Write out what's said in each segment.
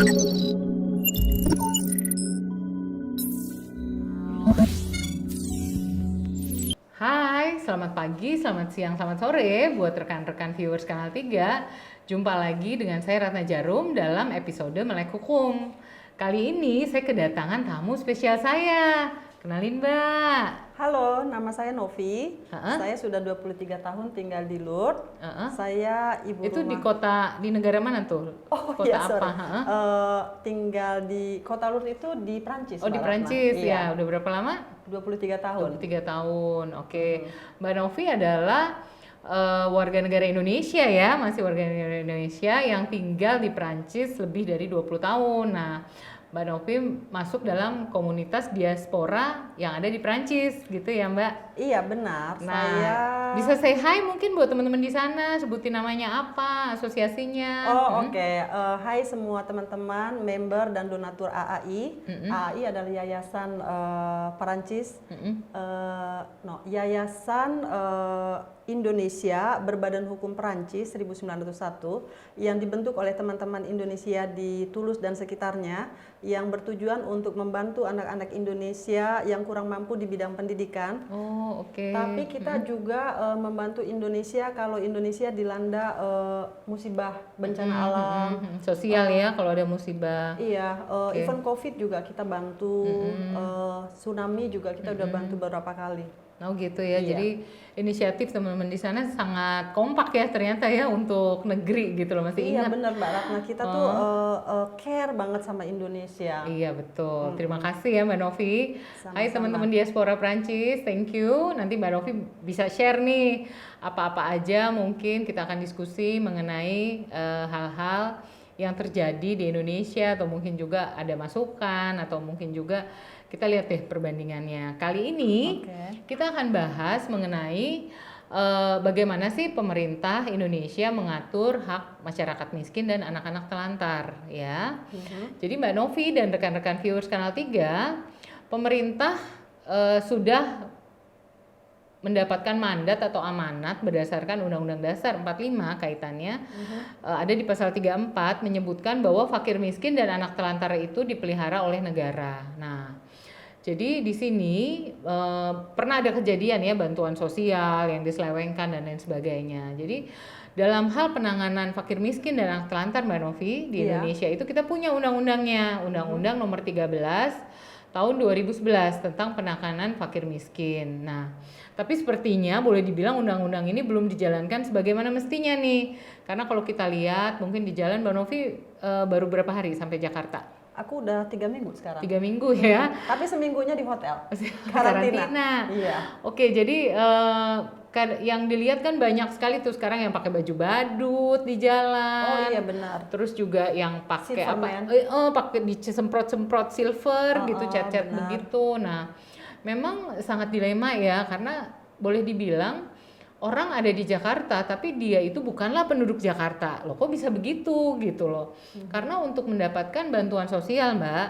Hai, selamat pagi, selamat siang, selamat sore buat rekan-rekan viewers Kanal 3. Jumpa lagi dengan saya Ratna Jarum dalam episode Melek Hukum. Kali ini saya kedatangan tamu spesial saya. Kenalin Mbak. Halo, nama saya Novi. Ha-ha. Saya sudah 23 tahun tinggal di Lourdes. Ha-ha. Saya ibu Itu di rumah. di negara mana tuh? Oh Kota iya, apa? sorry. Ha-ha. Tinggal di kota Lourdes itu di Prancis. Oh, di Mbak Prancis Ratna. ya. Iya, Udah berapa lama? 23 tahun. 23 tahun. Oke. Mbak Novi adalah warga negara Indonesia ya, masih warga negara Indonesia yang tinggal di Prancis lebih dari 20 tahun. Nah, Mbak Novi masuk dalam komunitas diaspora yang ada di Prancis gitu ya, Mbak. Iya, benar. Nah, Saya bisa say hi mungkin buat teman-teman di sana, sebutin namanya apa, asosiasinya. Oke. Hai semua teman-teman, member dan donatur AAI. AAI adalah yayasan Perancis, Yayasan Indonesia Berbadan Hukum Perancis 1901 yang dibentuk oleh teman-teman Indonesia di Toulouse dan sekitarnya yang bertujuan untuk membantu anak-anak Indonesia yang kurang mampu di bidang pendidikan. Oh, oke. Tapi kita juga membantu Indonesia kalau Indonesia dilanda musibah bencana alam. Sosial ya kalau ada musibah. Iya, event COVID juga kita bantu, tsunami juga kita udah bantu beberapa kali. Oh gitu ya, Iya. jadi inisiatif teman-teman di sana sangat kompak ya ternyata ya untuk negeri gitu loh, masih Iya ingat. benar Mbak Ratna, kita tuh care banget sama Indonesia. Iya betul, terima kasih ya Mbak Novi. Sama-sama. Hai teman-teman diaspora Prancis, thank you. Nanti Mbak Novi bisa share nih apa-apa aja mungkin kita akan diskusi mengenai hal-hal yang terjadi di Indonesia atau mungkin juga ada masukan atau mungkin juga kita lihat deh perbandingannya. Kali ini Oke. kita akan bahas mengenai bagaimana sih pemerintah Indonesia mengatur hak masyarakat miskin dan anak-anak telantar ya. Jadi Mbak Novi dan rekan-rekan viewers Kanal 3, pemerintah sudah mendapatkan mandat atau amanat berdasarkan Undang-Undang Dasar 45 kaitannya ada di pasal 34 menyebutkan bahwa fakir miskin dan anak telantar itu dipelihara oleh negara. Nah, jadi di sini pernah ada kejadian ya bantuan sosial yang diselewengkan dan lain sebagainya. Jadi dalam hal penanganan fakir miskin dan anak telantar Mbak Novi di Iya. Indonesia itu kita punya undang-undangnya, Undang-Undang Nomor 13 tahun 2011 tentang penanganan fakir miskin. Nah, tapi sepertinya boleh dibilang undang-undang ini belum dijalankan sebagaimana mestinya nih. Karena kalau kita lihat mungkin di jalan Mbak Novi baru berapa hari sampai Jakarta? Aku udah 3 minggu sekarang. 3 minggu ya. Tapi seminggunya di hotel. Karantina. Iya. Oke, jadi yang dilihat kan banyak sekali tuh sekarang yang pakai baju badut di jalan. Oh iya benar. Terus juga yang pakai apa? Silverman. Pakai disemprot-semprot silver gitu, cat-cat benar. begitu. Nah, memang sangat dilema ya karena boleh dibilang orang ada di Jakarta tapi dia itu bukanlah penduduk Jakarta. Loh, kok bisa begitu gitu loh. Karena untuk mendapatkan bantuan sosial, Mbak,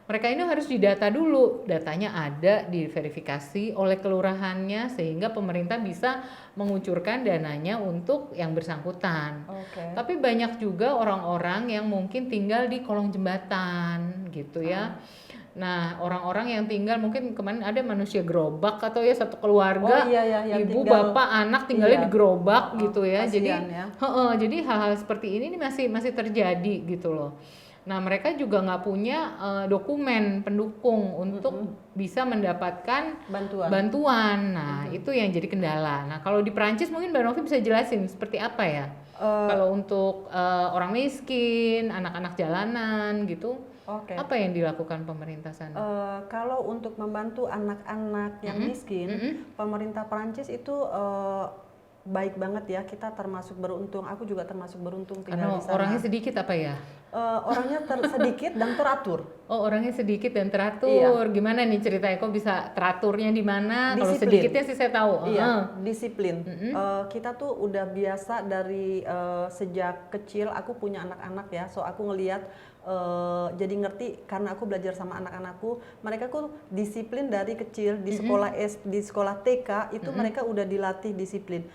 mereka ini harus didata dulu. Datanya ada, diverifikasi oleh kelurahannya sehingga pemerintah bisa mengucurkan dananya untuk yang bersangkutan. Oke. Tapi banyak juga orang-orang yang mungkin tinggal di kolong jembatan gitu ya. Nah, orang-orang yang tinggal mungkin kemarin ada manusia gerobak atau ya satu keluarga, Oh iya, yang ibu, tinggal- bapak, anak tinggalnya iya. di gerobak gitu ya. Jadi, Kasihan ya. jadi hal-hal seperti ini nih masih terjadi gitu loh. Nah, mereka juga nggak punya dokumen pendukung untuk bisa mendapatkan bantuan. Nah, itu yang jadi kendala. Nah, kalau di Perancis mungkin Mbak Novi bisa jelasin seperti apa ya? Kalau untuk orang miskin, anak-anak jalanan gitu, Oke. apa yang dilakukan pemerintah sana? Kalau untuk membantu anak-anak yang miskin, pemerintah Perancis itu baik banget ya. Kita termasuk beruntung. Aku juga termasuk beruntung tinggal Karena di sana. orangnya sedikit apa ya? Orangnya sedikit dan teratur. Oh, orangnya sedikit dan teratur. Iya. Gimana nih ceritanya? Kok bisa teraturnya di mana? Kalau Disiplin. sedikitnya sih saya tahu. Iya, disiplin. Kita tuh udah biasa dari sejak kecil. Aku punya anak-anak ya, so aku ngelihat jadi ngerti karena aku belajar sama anak-anakku, mereka tuh disiplin dari kecil di sekolah di sekolah TK itu mereka udah dilatih disiplin.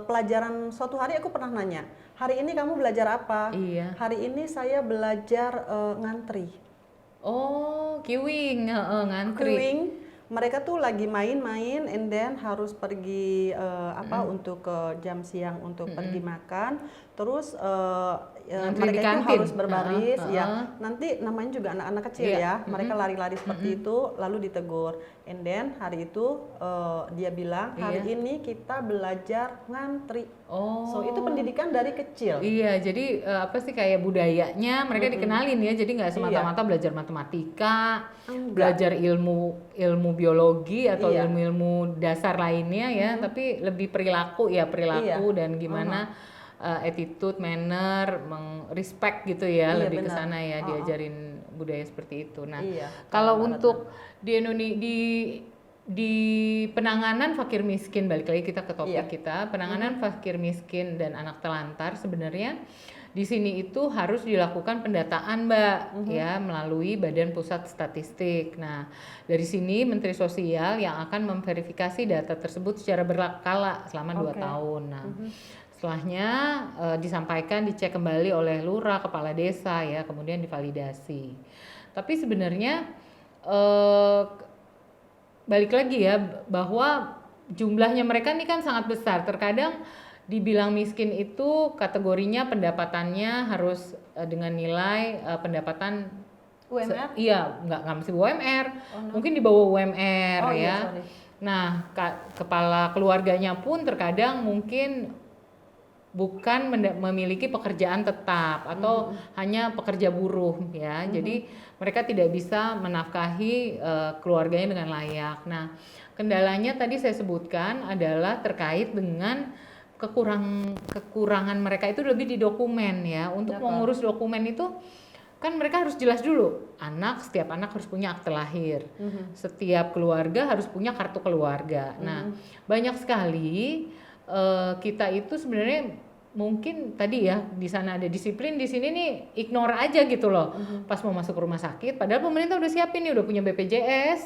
Pelajaran suatu hari aku pernah nanya, hari ini kamu belajar apa? Iya. Hari ini saya belajar ngantri. Oh, queuing, ngantri. Queuing, mereka tuh lagi main-main and then harus pergi untuk ke jam siang untuk pergi makan, terus Ngantri di mereka itu kantin. harus berbaris, Heeh, ya. heeh. Nanti namanya juga anak-anak kecil Iya. ya, mereka lari-lari seperti itu, lalu ditegur. And then hari itu dia bilang hari ini kita belajar ngantri. Oh. So itu pendidikan dari kecil. Iya, jadi apa sih kayak budayanya mereka dikenalin ya, jadi nggak semata-mata belajar matematika, belajar ilmu biologi atau Iya. ilmu-ilmu dasar lainnya ya, tapi lebih perilaku dan gimana attitude, manner, respect gitu ya, Iya, lebih ke benar. sana ya, diajarin budaya seperti itu. Nah, Iya, kalau Mbak untuk di di penanganan fakir miskin, balik lagi kita ke topik kita, penanganan fakir miskin dan anak telantar sebenarnya di sini itu harus dilakukan pendataan, Mbak, ya, melalui Badan Pusat Statistik. Nah, dari sini Menteri Sosial yang akan memverifikasi data tersebut secara berkala selama 2 tahun. Nah, setelahnya disampaikan, dicek kembali oleh lurah, kepala desa ya, kemudian divalidasi. Tapi sebenarnya balik lagi ya, bahwa jumlahnya mereka ini kan sangat besar. Terkadang dibilang miskin itu kategorinya pendapatannya harus dengan nilai pendapatan UMR? Iya, nggak mesti UMR, mungkin di bawah UMR ya. Iya, sorry. Nah, kepala keluarganya pun terkadang mungkin bukan memiliki pekerjaan tetap atau hanya pekerja buruh ya. Jadi mereka tidak bisa menafkahi keluarganya dengan layak. Nah, kendalanya tadi saya sebutkan adalah terkait dengan kekurangan mereka itu lebih di dokumen ya. Untuk mengurus dokumen itu kan mereka harus jelas dulu, setiap anak harus punya akte lahir, setiap keluarga harus punya kartu keluarga. Nah, banyak sekali kita itu sebenarnya mungkin tadi ya di sana ada disiplin, di sini nih ignore aja gitu loh. Pas mau masuk ke rumah sakit, padahal pemerintah udah siapin nih, udah punya BPJS,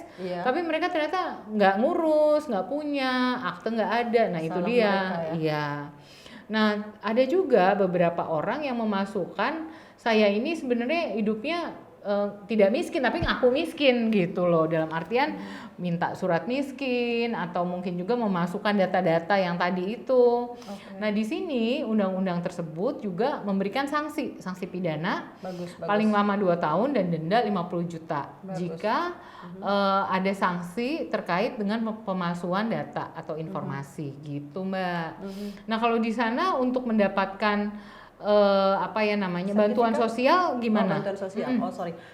tapi mereka ternyata nggak ngurus, nggak punya akte, nggak ada. Nah itu dia, iya. Nah ada juga beberapa orang yang memasukkan saya ini sebenarnya hidupnya tidak miskin tapi ngaku miskin gitu loh, dalam artian minta surat miskin atau mungkin juga memasukkan data-data yang tadi itu. Nah di sini undang-undang tersebut juga memberikan sanksi pidana paling lama 2 tahun dan denda 50 juta jika ada sanksi terkait dengan pemalsuan data atau informasi gitu, Mbak. Nah kalau di sana untuk mendapatkan bantuan sosial gimana? Bantuan sosial.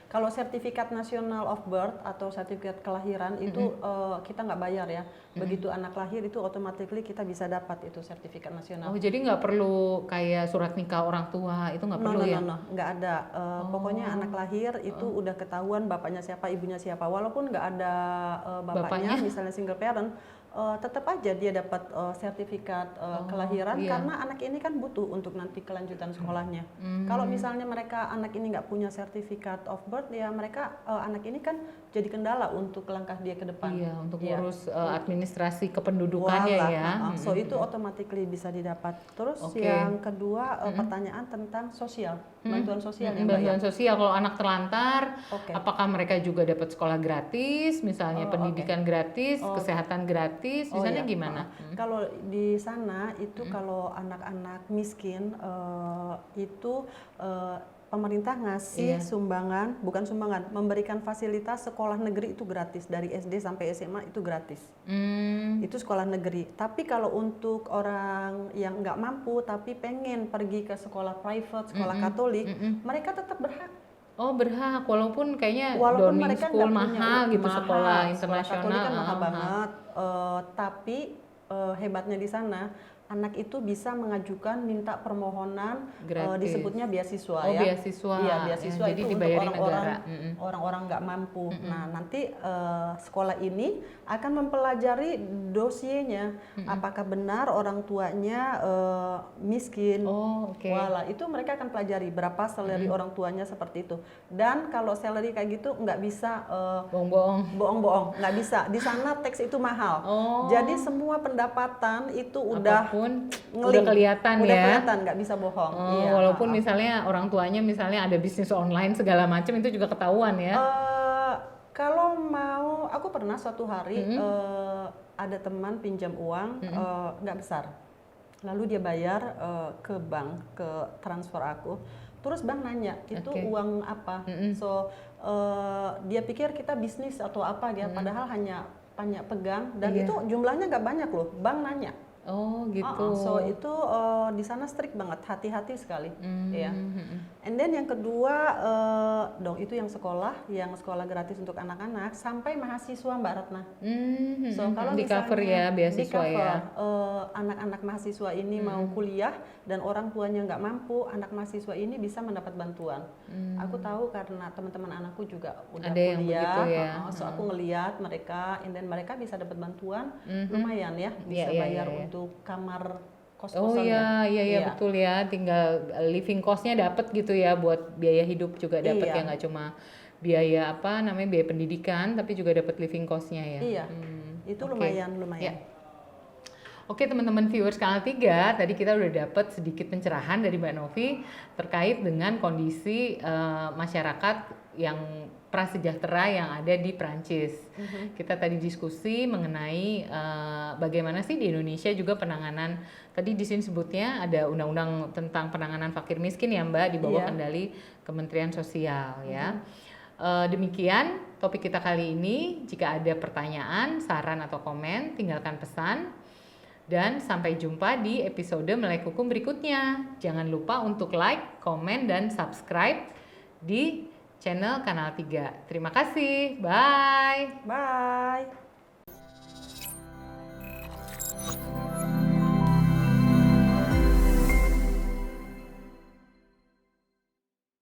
Kalau sertifikat national of birth atau sertifikat kelahiran itu kita nggak bayar ya. Begitu anak lahir itu automatically kita bisa dapat itu sertifikat nasional. Oh jadi nggak perlu kayak surat nikah orang tua itu nggak perlu ya? Nggak ada. Pokoknya anak lahir itu udah ketahuan bapaknya siapa, ibunya siapa. Walaupun nggak ada bapaknya, misalnya single parent. Tetap aja dia dapat sertifikat kelahiran karena anak ini kan butuh untuk nanti kelanjutan sekolahnya. Kalau misalnya mereka anak ini nggak punya sertifikat of birth ya mereka anak ini kan jadi kendala untuk langkah dia ke depan. Iya, untuk urus administrasi kependudukannya ya. So itu automatically bisa didapat. Terus yang kedua pertanyaan tentang sosial, bantuan sosial ya, Mbak. Bantuan sosial kalau anak terlantar, apakah mereka juga dapat sekolah gratis, misalnya pendidikan gratis, kesehatan gratis? Di sana gimana? Kalau di sana itu kalau anak-anak miskin itu pemerintah ngasih memberikan fasilitas sekolah negeri itu gratis dari SD sampai SMA itu gratis. Itu sekolah negeri. Tapi kalau untuk orang yang nggak mampu tapi pengen pergi ke sekolah private, sekolah Katolik, mereka tetap berhak. Oh berhak, walaupun kayaknya mereka school mahal gitu, sekolah internasional Katolik kan mahal banget. Tapi hebatnya di sana anak itu bisa mengajukan minta permohonan Gratis. disebutnya beasiswa Oh, ya. beasiswa. Iya, beasiswa Ya, jadi itu untuk dibayarin orang-orang negara. orang-orang nggak mampu. Nah, nanti sekolah ini akan mempelajari dosienya, apakah benar orang tuanya miskin. Oh, oke. Wala, itu mereka akan pelajari berapa salary orang tuanya seperti itu. Dan kalau salary kayak gitu nggak bisa Bohong-bohong. bohong-bohong, nggak bisa. Di sana teks itu mahal. Oh. Jadi semua pendapatan itu udah Apapun udah ngeling, kelihatan udah ya. kelihatan, nggak bisa bohong. Oh, Iya, walaupun misalnya orang tuanya misalnya ada bisnis online segala macam itu juga ketahuan ya. Kalau mau, aku pernah suatu hari ada teman pinjam uang nggak besar, lalu dia bayar ke bank, ke transfer aku. Terus bank nanya itu uang apa, so dia pikir kita bisnis atau apa ya, padahal hanya pegang dan itu jumlahnya nggak banyak loh, bank nanya. Oh gitu. So itu di sana strict banget, hati-hati sekali. Ya. And then yang kedua, dong itu yang sekolah gratis untuk anak-anak sampai mahasiswa Mbak Ratna. So kalau di cover ya beasiswa ya. Anak-anak mahasiswa ini mau kuliah dan orang tuanya nggak mampu, anak mahasiswa ini bisa mendapat bantuan. Aku tahu karena teman-teman anakku juga udah Ada yang kuliah, begitu ya. so aku ngeliat mereka, and then mereka bisa dapat bantuan lumayan ya, bisa Iya, bayar iya. untuk kamar Oh kos-kosan ya. iya betul ya, tinggal living cost-nya dapat gitu ya, buat biaya hidup juga dapat ya, nggak cuma biaya apa namanya biaya pendidikan tapi juga dapat living cost-nya ya. Iya, itu lumayan. Ya. Oke teman-teman viewers Kanal 3, tadi kita udah dapat sedikit pencerahan dari Mbak Novi terkait dengan kondisi masyarakat yang prasejahtera yang ada di Prancis. Kita tadi diskusi mengenai bagaimana sih di Indonesia juga penanganan, tadi di sini sebutnya ada undang-undang tentang penanganan fakir miskin ya Mbak, di bawah kendali Kementerian Sosial ya. Demikian topik kita kali ini. Jika ada pertanyaan, saran atau komen, tinggalkan pesan. Dan sampai jumpa di episode Melek Hukum berikutnya. Jangan lupa untuk like, komen, dan subscribe di channel Kanal 3. Terima kasih. Bye. Bye.